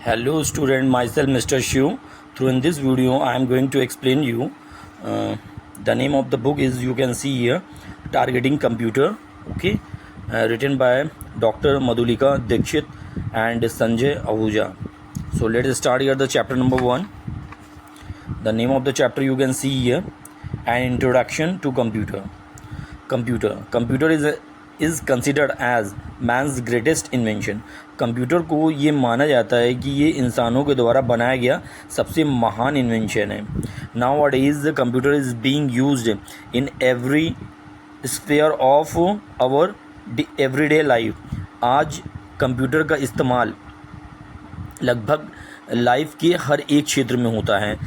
Hello student, myself Mr. Shiv. Through in this video I am going to explain you the name of the book is you can see here, Targeting Computer, okay, written by Dr. Madhulika Dikshit and Sanjay Ahuja. So let's start here the chapter number 1. The name of the chapter you can see here, An Introduction to Computer. Computer is considered as man's greatest invention. Computer को ये माना जाता है कि ये इंसानों के द्वारा बनाया गया सबसे महान इन्वेंशन है. Nowadays the computer is being used in every sphere of our everyday life. आज कंप्यूटर का इस्तेमाल लगभग लाइफ के हर एक क्षेत्र में होता है.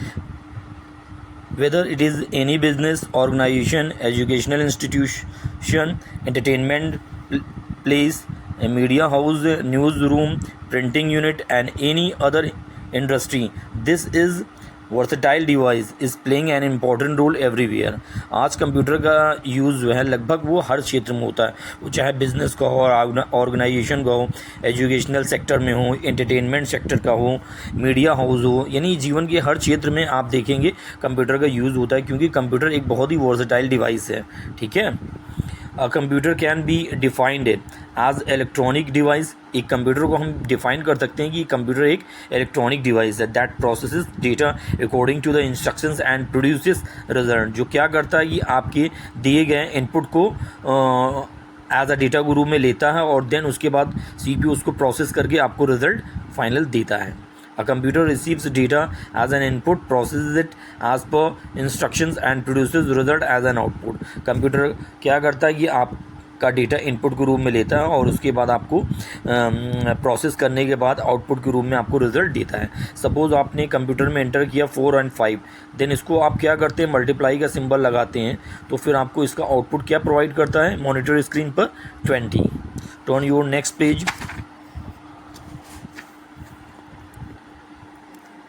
whether it is any business organization, educational institution, entertainment place, a media house, newsroom, printing unit and any other industry, this is versatile device is playing an important role everywhere. आज computer का use जो है लगभग वो हर क्षेत्र में होता है, वो चाहे बिज़नेस का हो, ऑर्गेनाइजेशन का हो, एजुकेशनल सेक्टर में हो, एंटरटेनमेंट सेक्टर का हो, मीडिया हाउस हो, यानी जीवन के हर क्षेत्र में आप देखेंगे कंप्यूटर का यूज़ होता है, क्योंकि कंप्यूटर एक बहुत ही वर्सटाइल डिवाइस है. ठीक है. A computer can be defined as electronic device. एक कंप्यूटर को हम डिफाइन कर सकते हैं कि कंप्यूटर एक इलेक्ट्रॉनिक डिवाइस है that processes data according to the instructions and produces result. जो क्या करता है कि आपके दिए गए इनपुट को एज अ डेटा के रूप में लेता है और देन उसके बाद CPU उसको प्रोसेस करके आपको रिजल्ट फाइनल देता है. A computer receives data as an input, processes it as per instructions and produces result as an output. Computer क्या करता है कि आपका डेटा इनपुट के रूप में लेता है और उसके बाद आपको प्रोसेस करने के बाद आउटपुट के रूप में आपको रिजल्ट देता है. सपोज आपने कंप्यूटर में एंटर किया 4 और 5, देन इसको आप क्या करते हैं, मल्टीप्लाई का सिंबल लगाते हैं, तो फिर आपको इसका आउटपुट क्या प्रोवाइड करता है मॉनिटर स्क्रीन पर 20. Turn your next page.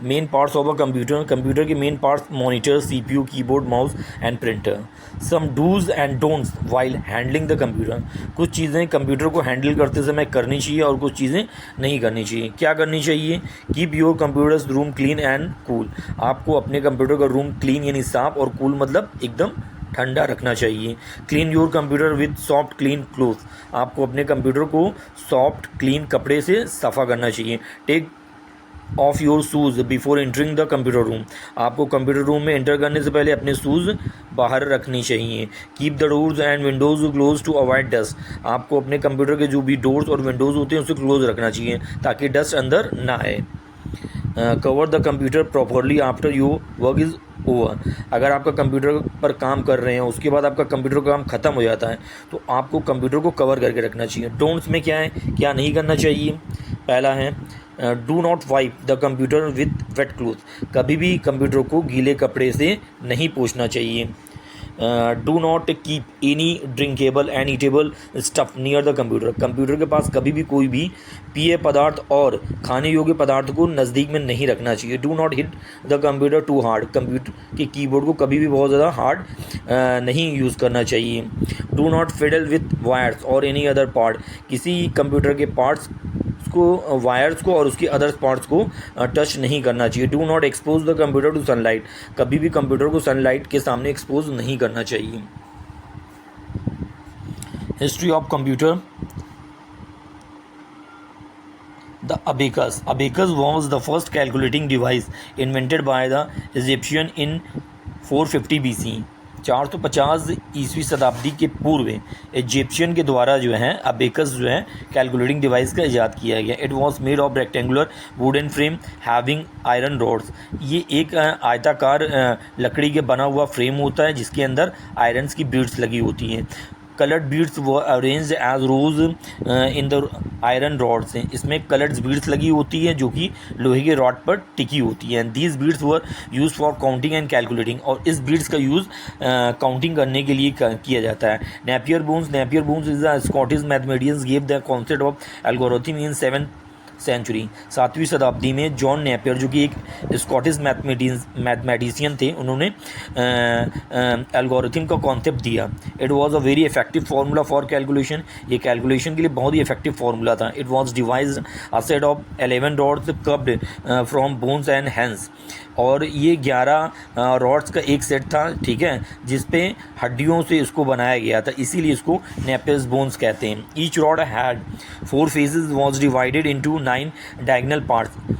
Main parts of a computer के main parts monitor, CPU, keyboard, mouse and printer. Some do's and don'ts while handling the computer. कुछ चीज़ें कंप्यूटर को हैंडल करते समय करनी चाहिए और कुछ चीज़ें नहीं करनी चाहिए. क्या करनी चाहिए? Keep your computers room clean and cool. आपको अपने कंप्यूटर का रूम क्लीन यानी साफ और कूल मतलब एकदम ठंडा रखना चाहिए. Clean your computer with soft clean cloth. आपको अपने कंप्यूटर को सॉफ्ट क्लीन कपड़े से सफ़ा करना चाहिए. Take off your shoes before entering the computer room. आपको कंप्यूटर रूम में एंटर करने से पहले अपने शूज़ बाहर रखनी चाहिए. Keep the doors and windows close to avoid dust. आपको अपने कंप्यूटर के जो भी डोर्स और विंडोज़ होते हैं उसे क्लोज रखना चाहिए ताकि डस्ट अंदर ना आए. Cover the computer properly after your work is over. अगर आपका कंप्यूटर पर काम कर रहे हैं उसके बाद आपका कंप्यूटर का काम ख़त्म हो जाता है तो आपको कंप्यूटर को कवर करके रखना चाहिए. डोंट्स में क्या है, क्या नहीं करना चाहिए? पहला है do not wipe the computer with wet cloth. कभी भी कंप्यूटर को गीले कपड़े से नहीं पोंछना चाहिए. Do not keep any drinkable and eatable stuff near the computer. Computer के पास कभी भी कोई भी पेय पदार्थ और खाने योग्य पदार्थ को नज़दीक में नहीं रखना चाहिए. Do not hit the computer too hard. Computer के कीबोर्ड को कभी भी बहुत ज़्यादा हार्ड नहीं यूज़ करना चाहिए. Do not fiddle with wires और एनी अदर पार्ट. किसी कंप्यूटर के पार्ट्स को, वायर्स को और उसके अदर पार्ट्स को टच नहीं करना चाहिए. Do not expose the computer to sunlight. कभी भी कंप्यूटर को सनलाइट के सामने एक्सपोज नहीं करना चाहिए. History of computer. The abacus. Abacus was the first calculating device invented by the Egyptian in 450 BC. 450 ईस्वी शताब्दी के पूर्व इजिप्शियन के द्वारा जो है अबेकस जो है कैलकुलेटिंग डिवाइस का इजाद किया गया. It was made of rectangular wooden frame having iron rods. ये एक आयताकार लकड़ी के बना हुआ फ्रेम होता है जिसके अंदर आयरन्स की बीड्स लगी होती हैं. कलर्ड बीड्स वो arranged as rows in the iron rods हैं. इसमें कलर्ड बीड्स लगी होती है जो कि लोहे के रॉड पर टिकी होती हैं. These beads were use for counting and calculating. और इस बीड्स का यूज़ काउंटिंग करने के लिए किया जाता है. Napier bones is the Scottish mathematicians gave the concept of algorithm in century. 7वीं शताब्दी में जॉन नेपियर जो कि एक स्कॉटिश मैथमेटिशियन थे, उन्होंने एल्गोरिथम का कॉन्सेप्ट दिया। It was a very effective formula for calculation, ये कैलकुलेशन के लिए बहुत ही इफेक्टिव फार्मूला था। It was devised a set of 11 rods curved from bones and hands, और ये 11 रॉड्स का एक सेट था, ठीक है, जिस पे हड्डियों से इसको बनाया गया था, इसीलिए इसको नेपियर्स बोन्स कहते हैं। Each rod had 4 faces was divided into 9 diagonal parts.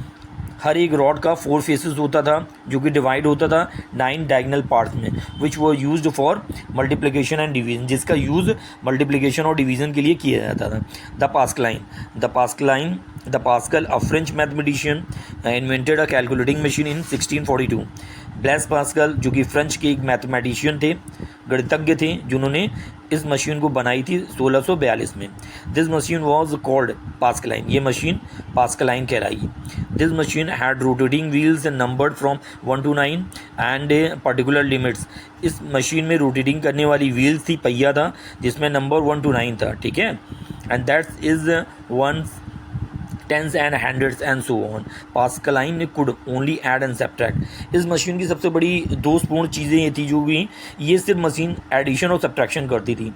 हर एक रॉड का 4 फेसेस होता था जो कि डिवाइड होता था 9 डायगोनल पार्ट्स में, which were used for multiplication and division, जिसका यूज़ मल्टीप्लिकेशन और डिवीजन के लिए किया जाता था। The Pascal a French mathematician invented a calculating machine in 1642। Blaise Pascal जो कि फ्रेंच के एक मैथमेटिशियन थे, गणितज्ञ थे, जिन्होंने इस मशीन को बनाई थी 1642 में। This machine was called Pascaline, ये मशीन पास्कलाइन कहलाई। This machine had rotating wheels numbered from 1 to 9 and particular limits. इस मशीन में रोटेटिंग करने वाली व्हील्स थी, पहिया था, जिसमें नंबर 1 to 9 था, ठीक है, and that is 1s, 10s and 100s and so on. Pascaline could only add and subtract। इस मशीन की सबसे बड़ी दोषपूर्ण चीज़ें ये थी जो भी ये सिर्फ मशीन एडिशन और सब्ट्रैक्शन करती थी,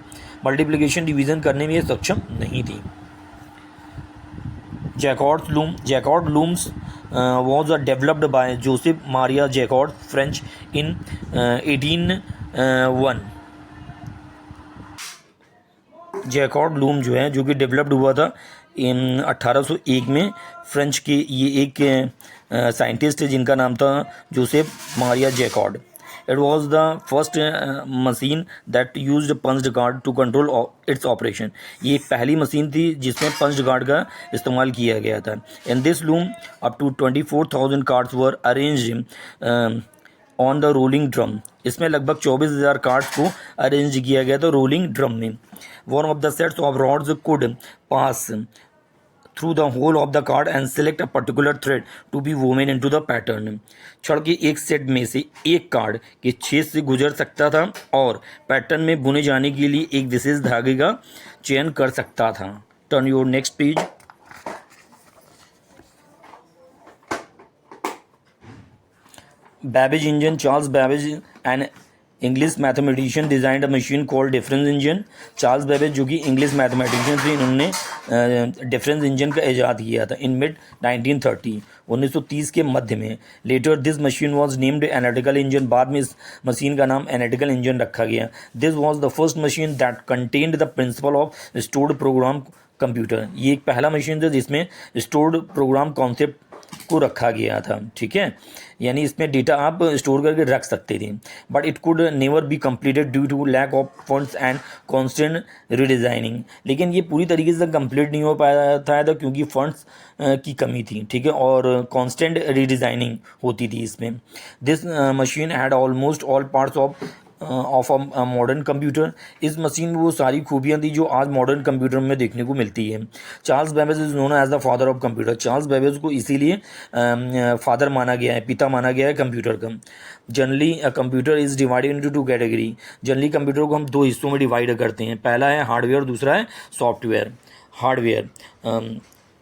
मल्टीप्लिकेशन डिवीज़न करने में ये सक्षम नहीं थी। Jacquard looms was developed by Joseph Maria Jacquard, French, in 1801। Jacquard loom जो है, जो कि डेवलप्ड हुआ था 1801 में, फ्रेंच के ये एक साइंटिस्ट है जिनका नाम था Joseph Maria Jacquard. It was the first machine that used punched card to control its operation. ये एक पहली मशीन थी जिसमें पंच्ड कार्ड का इस्तेमाल किया गया था। In this loom up to 24,000 cards were arranged on the rolling drum. इसमें लगभग 24,000 कार्ड्स को अरेंज किया गया था रोलिंग ड्रम में। One of the sets of rods could pass through the hole of the card and select a particular thread to be woven into the pattern. छड़ के एक सेट में से एक कार्ड के छेद से गुजर सकता था और पैटर्न में बुने जाने के लिए एक विशेष धागे का चयन कर सकता था। Turn your next page. Babbage engine, Charles Babbage, an English mathematician, designed a machine called difference engine। Charles Babbage जो कि इंग्लिश मैथमेटिशियन थे, इन्होंने डिफरेंस इंजन का ईजाद किया था इन मिड 1930, 1930 के मध्य में। Later this machine was named analytical engine, बाद में इस मशीन का नाम एनालिटिकल इंजन रखा गया। This was the first machine that contained the principle of stored program computer. ये एक पहला मशीन था जिसमें स्टोर्ड प्रोग्राम कॉन्सेप्ट को रखा गया था, ठीक है, यानी इसमें डेटा आप स्टोर करके रख सकते थे। But it could never be completed due to lack of funds and constant redesigning. लेकिन ये पूरी तरीके से कंप्लीट नहीं हो पाया था क्योंकि फंड्स की कमी थी, ठीक है, और कॉन्स्टेंट रीडिज़ाइनिंग होती थी इसमें। This machine had almost all parts of a modern computer. इस मशीन में वो सारी खूबियाँ थी जो आज मॉडर्न कंप्यूटर में देखने को मिलती है। Charles Babbage is known as the father of computer. Charles Babbage को इसीलिए फादर माना गया है, पिता माना गया है कंप्यूटर का। Generally computer is divided into 2 category. Generally computer को हम 2 हिस्सों में डिवाइड करते हैं, पहला है हार्डवेयर, दूसरा है software. Hardware,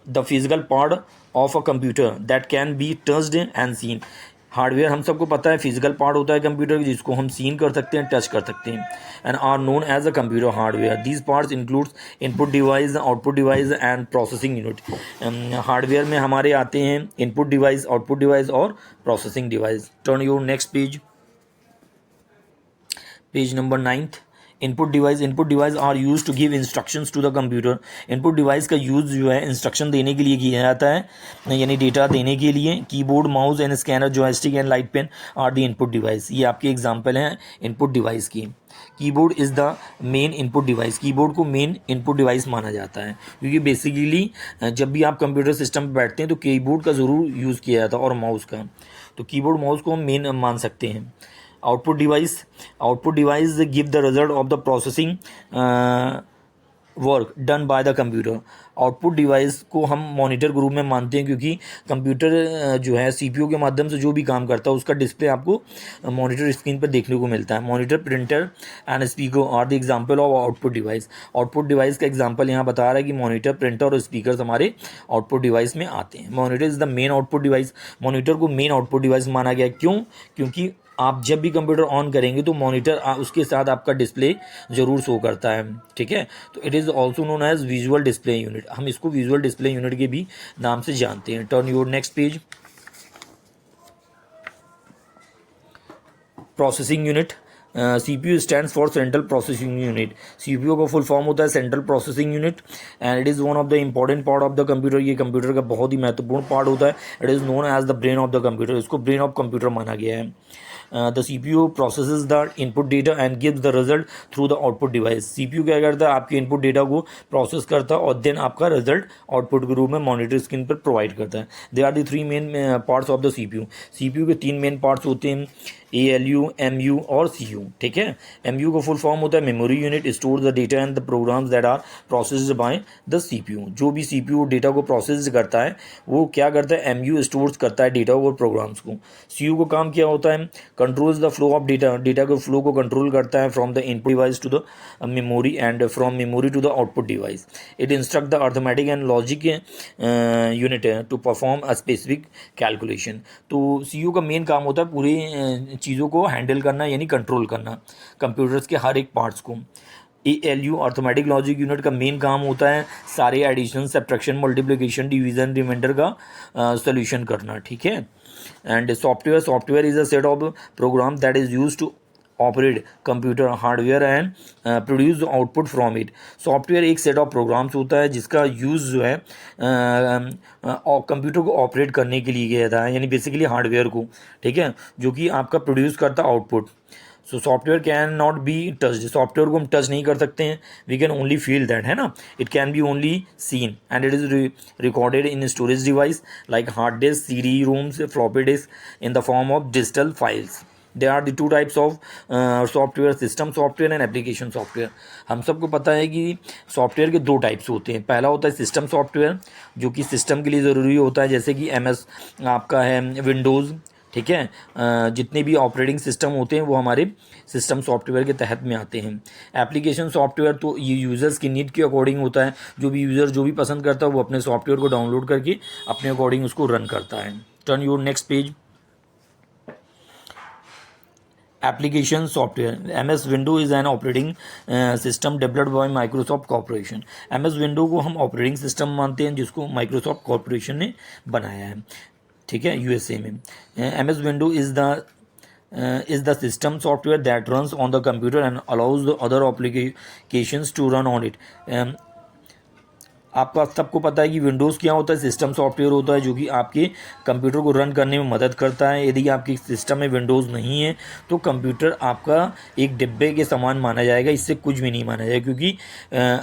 the physical part of a computer that can be touched and seen. Hardware हम सबको पता है फिजिकल पार्ट होता है कंप्यूटर जिसको हम सीन कर सकते हैं, टच कर सकते हैं, and are known as a computer hardware. These parts includes input device, output device and processing unit. Hardware में हमारे आते हैं इनपुट डिवाइस, आउटपुट डिवाइस और processing device. Turn your next page, page number 9। Input device are use to give instructions to the computer. Input device का use जो है instruction देने के लिए किया जाता है, यानी डेटा देने के लिए। Keyboard, mouse and scanner, joystick and light pen are the input device. ये आपके एग्जांपल हैं इनपुट डिवाइस की। Keyboard is the main input device. Keyboard को मेन इनपुट डिवाइस माना जाता है क्योंकि बेसिकली जब भी आप कंप्यूटर सिस्टम पर बैठते हैं तो कीबोर्ड का ज़रूर यूज़ किया जाता है और माउस का, तो कीबोर्ड माउस को हम मेन मान सकते हैं। Output device give the result of the processing work done by the computer. Output device को हम मॉनिटर ग्रुप में मानते हैं, क्योंकि कंप्यूटर जो है सीपीयू के माध्यम से जो भी काम करता है उसका डिस्प्ले आपको मॉनिटर स्क्रीन पर देखने को मिलता है। Monitor, printer and speaker are the example of output device. Output device का एग्जांपल यहाँ बता रहा है कि मॉनिटर, प्रिंटर और स्पीकर हमारे आउटपुट डिवाइस में आते हैं। Monitor is the main output device. Monitor को मेन आउटपुट डिवाइस माना गया। क्यों? क्योंकि आप जब भी कंप्यूटर ऑन करेंगे तो मॉनिटर उसके साथ आपका डिस्प्ले ज़रूर शो करता है। ठीक है, तो it is also known as visual display unit. हम इसको विजुअल डिस्प्ले यूनिट के भी नाम से जानते हैं। Turn your next page. Processing unit. CPU stands for central processing unit. CPU का फुल फॉर्म होता है central processing unit and it is one of the important part of the computer. ये कंप्यूटर का बहुत ही महत्वपूर्ण पार्ट होता है। It is known as the brain of the computer. इसको ब्रेन ऑफ कंप्यूटर माना गया है। The CPU processes the input data and gives the result through the output device. CPU क्या करता है? आपके इनपुट डेटा को प्रोसेस करता है और देन आपका रिजल्ट आउटपुट के रूप में मॉनिटर स्क्रीन पर प्रोवाइड करता है। They are the three main parts of the CPU। CPU के तीन मेन पार्ट्स होते हैं, ALU, MU और CU। ठीक है, MU का फुल फॉर्म होता है memory unit, store the data and the programs that are processed by the CPU। जो भी CPU डेटा को प्रोसेस करता है वो क्या करता है? MU स्टोर्स करता है डेटा और प्रोग्राम्स को। CU का काम क्या होता है? Controls the flow of data. Data के फ्लो को कंट्रोल करता है from the input device to the memory and from memory to the output device. It instruct the arithmetic and logic unit to perform a specific calculation. तो CU का main काम होता है पूरी चीज़ों को हैंडल करना, यानी कंट्रोल करना कंप्यूटर्स के हर एक पार्ट्स को। ALU अर्थमेटिक लॉजिक यूनिट का मेन काम होता है सारे addition, subtraction, multiplication, division, remainder का सोल्यूशन करना। ठीक है, and software is a set of program that is use to operate computer hardware and produce output from it. Software एक सेट ऑफ प्रोग्राम्स होता है जिसका यूज़ जो है कंप्यूटर को ऑपरेट करने के लिए किया जाता है, यानी बेसिकली हार्डवेयर को। ठीक है, जो कि आपका प्रोड्यूस करता output. So software can not be touched. Software को हम टच नहीं कर सकते हैं, we can only feel that, है ना। It can be only seen and it is recorded in storage device like hard disk, CD ROMs, floppy disk in the form of digital files. They are the two types of software, system software and application software. हम सबको पता है कि software के दो types होते हैं। पहला होता है सिस्टम सॉफ्टवेयर, जो कि सिस्टम के लिए ज़रूरी होता है, जैसे कि MS आपका है, विंडोज़। ठीक है, जितने भी ऑपरेटिंग सिस्टम होते हैं वो हमारे सिस्टम सॉफ्टवेयर के तहत में आते हैं। एप्लीकेशन सॉफ्टवेयर तो ये यूज़र्स की नीड के अकॉर्डिंग होता है। जो भी यूज़र जो भी पसंद करता है वो अपने सॉफ्टवेयर को डाउनलोड करके अपने अकॉर्डिंग उसको रन करता है। Turn your next page. Application software. MS window is an operating system developed by Microsoft corporation. MS window को हम ऑपरेटिंग सिस्टम मानते हैं जिसको माइक्रोसॉफ्ट कॉर्पोरेशन ने बनाया है। ठीक है, USA में। MS window is the system software that runs on the computer and allows the other applications to run on it. आपका सबको पता है कि विंडोज़ क्या होता है? सिस्टम सॉफ्टवेयर होता है जो कि आपके कंप्यूटर को रन करने में मदद करता है। यदि आपके सिस्टम में विंडोज़ नहीं है तो कंप्यूटर आपका एक डिब्बे के समान माना जाएगा, इससे कुछ भी नहीं माना जाएगा, क्योंकि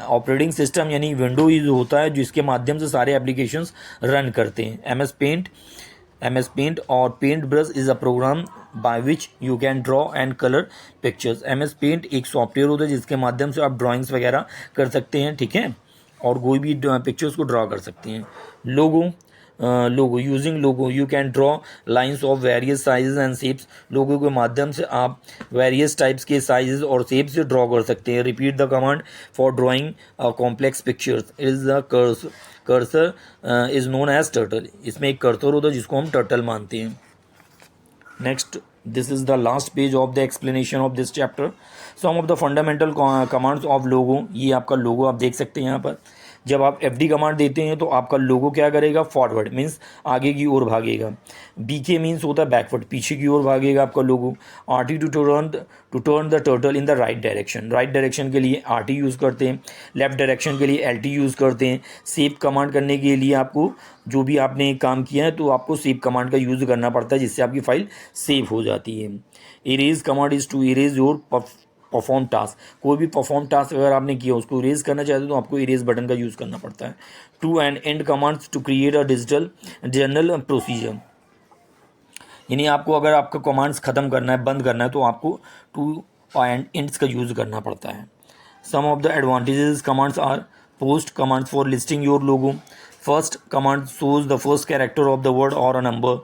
ऑपरेटिंग सिस्टम यानी विंडो यूज होता है जिसके माध्यम से सारे एप्लीकेशंस रन करते हैं। MS Paint और paint brush is a program by which you can draw and colour pictures. MS Paint एक सॉफ्टवेयर होता है जिसके माध्यम से आप ड्राइंग्स वगैरह कर सकते हैं। ठीक है, और कोई भी पिक्चर्स को ड्रॉ कर सकते हैं। Logo using Logo you can draw lines of various sizes and shapes. Logo के माध्यम से आप वेरियस टाइप्स के साइजेस और शेप से ड्रॉ कर सकते हैं। Repeat the command for drawing complex pictures is the cursor is known as turtle. इसमें एक कर्सर होता है जिसको हम टर्टल मानते हैं। Next, this is the last page of the explanation of this chapter. Some of the fundamental commands of Logo. ये आपका लोगो आप देख सकते हैं यहाँ पर। जब आप FD कमांड देते हैं तो आपका लोगो क्या करेगा? फॉरवर्ड मीन्स आगे की ओर भागेगा। BK मीन्स होता है बैकवर्ड, पीछे की ओर भागेगा आपका Logo. RT to turn the turtle in the right direction. Right direction के लिए RT यूज़ करते हैं, लेफ्ट डायरेक्शन के लिए LT यूज़ करते हैं। सेव कमांड करने के लिए आपको जो भी आपने काम किया है तो आपको सेव कमांड का यूज़ करना पड़ता है, जिससे आपकी फाइल सेव हो जाती है। Erase command is to erase your perform task. कोई भी परफॉर्म टास्क अगर आपने किया उसको इरेज करना चाहते हो तो आपको इरेज बटन का यूज़ करना पड़ता है। To and end commands to create a digital general procedure. यानी आपको अगर आपका कमांड्स ख़त्म करना है, बंद करना है, तो आपको टू एंड एंड्स का यूज़ करना पड़ता है। Some of the advantages commands are: post commands for listing your logo. First command shows the first character of the word or a number.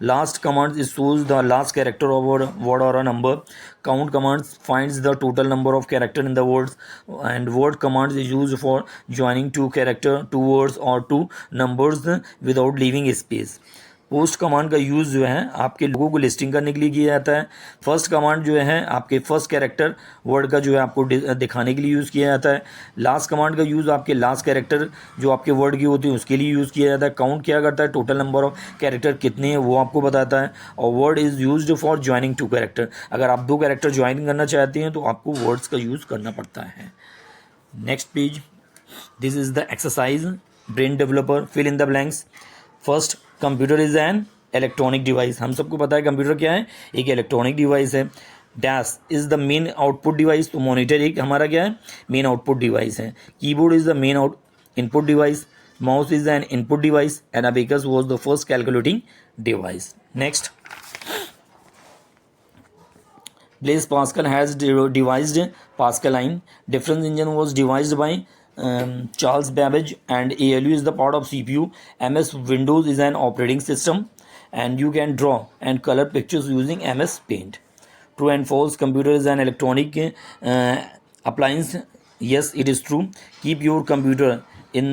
Last command is shows the last character of a word or a number. Count commands finds the total number of character in the words. And word commands is used for joining two character, two words or two numbers without leaving space. Post command का use जो है आपके लोगों को listing करने के लिए किया जाता है. फर्स्ट कमांड जो है आपके फर्स्ट कैरेक्टर वर्ड का जो है आपको दिखाने के लिए यूज़ किया जाता है. लास्ट कमांड का यूज़ आपके लास्ट कैरेक्टर जो आपके वर्ड की होती है उसके लिए यूज़ किया जाता है. काउंट क्या करता है, टोटल नंबर ऑफ कैरेक्टर कितने हैं वो आपको बताता है. और word is used for joining two character. अगर आप दो कैरेक्टर ज्वाइन करना चाहते हैं तो आपको वर्ड्स का यूज़ करना पड़ता है. Next page. This is the exercise brain developer. Fill in the blanks. First, computer is an electronic device. हम सबको पता है कंप्यूटर क्या है, एक इलेक्ट्रॉनिक डिवाइस है. Dash is the main output device. तो मॉनिटर एक हमारा क्या है, मेन आउटपुट डिवाइस है. Keyboard is the main input device. Mouse is an input device and abacus was the first calculating device. Next, Blaise Pascal has devised Pascaline. Difference engine was devised by Charles Babbage, and ALU is the part of CPU. MS Windows is an operating system, and you can draw and color pictures using MS Paint. True and false. Computer is an electronic appliance. Yes, it is true. Keep your computer in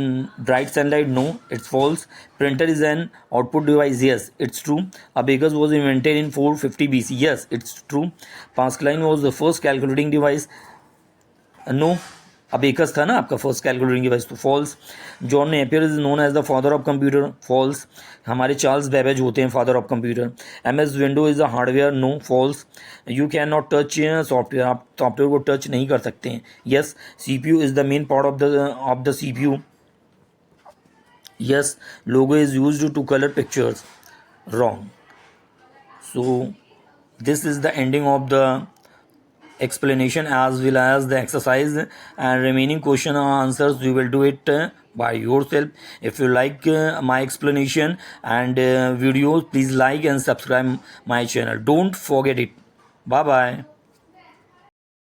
bright sunlight. No, it's false. Printer is an output device. Yes, it's true. Abacus was invented in 450 BC. Yes, it's true. Pascaline was the first calculating device. No, abacus था ना आपका first calculating device. तो false. John Napier is known as the father of computer. False. हमारे Charles Babbage होते हैं father of computer. MS window is a hardware. No, false. You can not touch software. आप software को touch नहीं कर सकते हैं. Yes. CPU is the main part of the CPU. Yes. LOGO is used to colour pictures. Wrong. So this is the ending of the explanation as well as the exercise, and remaining question and answers you will do it by yourself. If you like my explanation and videos, please like and subscribe my channel. Don't forget it. Bye bye.